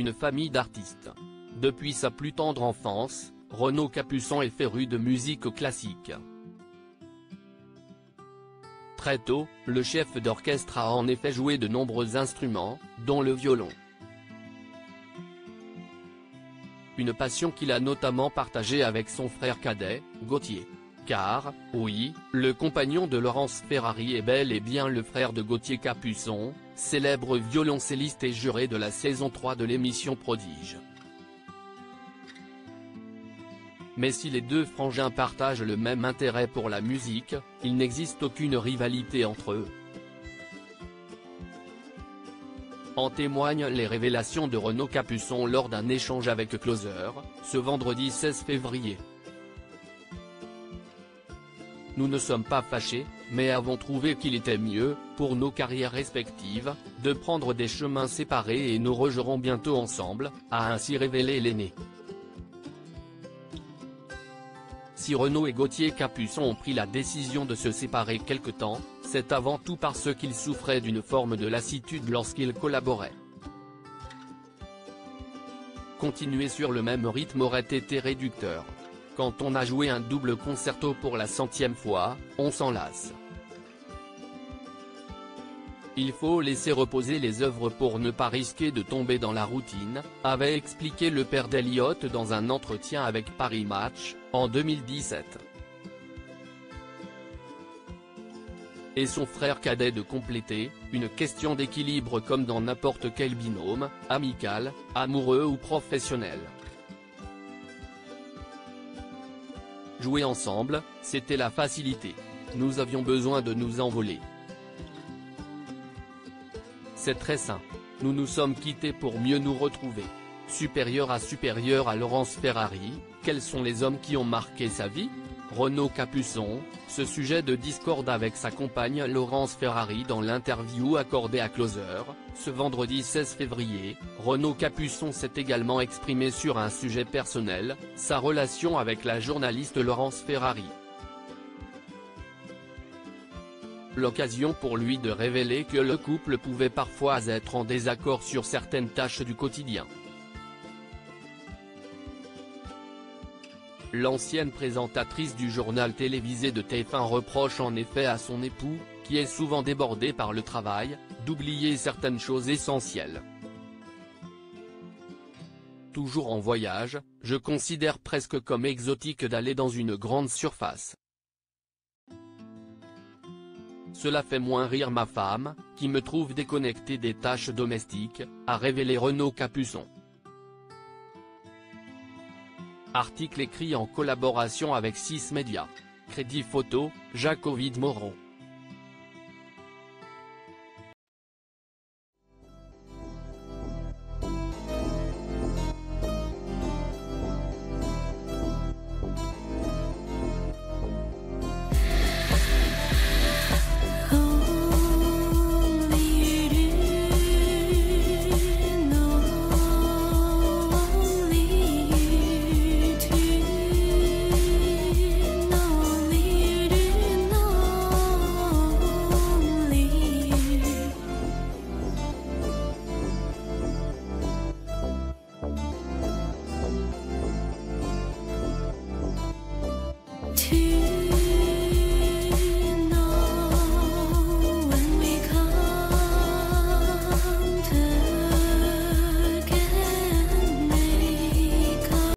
d'une famille d'artistes. Depuis sa plus tendre enfance, Renaud Capuçon est féru de musique classique. Très tôt, le chef d'orchestre a en effet joué de nombreux instruments, dont le violon. Une passion qu'il a notamment partagée avec son frère cadet, Gauthier. Car, oui, le compagnon de Laurence Ferrari est bel et bien le frère de Gauthier Capuçon, célèbre violoncelliste et juré de la saison 3 de l'émission Prodige. Mais si les deux frangins partagent le même intérêt pour la musique, il n'existe aucune rivalité entre eux. En témoignent les révélations de Renaud Capuçon lors d'un échange avec Closer, ce vendredi 16 février. Nous ne sommes pas fâchés, mais avons trouvé qu'il était mieux, pour nos carrières respectives, de prendre des chemins séparés et nous rejoindrons bientôt ensemble, a ainsi révélé l'aîné. Si Renaud et Gauthier Capuçon ont pris la décision de se séparer quelque temps, c'est avant tout parce qu'ils souffraient d'une forme de lassitude lorsqu'ils collaboraient. Continuer sur le même rythme aurait été réducteur. Quand on a joué un double concerto pour la 100e fois, on s'en lasse. Il faut laisser reposer les œuvres pour ne pas risquer de tomber dans la routine, avait expliqué le père d'Eliott dans un entretien avec Paris Match, en 2017. Et son frère cadet de compléter, une question d'équilibre comme dans n'importe quel binôme, amical, amoureux ou professionnel. Jouer ensemble, c'était la facilité. Nous avions besoin de nous envoler. C'est très sain. Nous nous sommes quittés pour mieux nous retrouver. Supérieur à Laurence Ferrari, quels sont les hommes qui ont marqué sa vie? Renaud Capuçon, ce sujet de discorde avec sa compagne Laurence Ferrari dans l'interview accordée à Closer, ce vendredi 16 février, Renaud Capuçon s'est également exprimé sur un sujet personnel, sa relation avec la journaliste Laurence Ferrari. L'occasion pour lui de révéler que le couple pouvait parfois être en désaccord sur certaines tâches du quotidien. L'ancienne présentatrice du journal télévisé de TF1 reproche en effet à son époux, qui est souvent débordé par le travail, d'oublier certaines choses essentielles. Toujours en voyage, je considère presque comme exotique d'aller dans une grande surface. Cela fait moins rire ma femme, qui me trouve déconnecté des tâches domestiques, a révélé Renaud Capuçon. Article écrit en collaboration avec 6 Médias. Crédit photo, Jacques Ovid Moreau.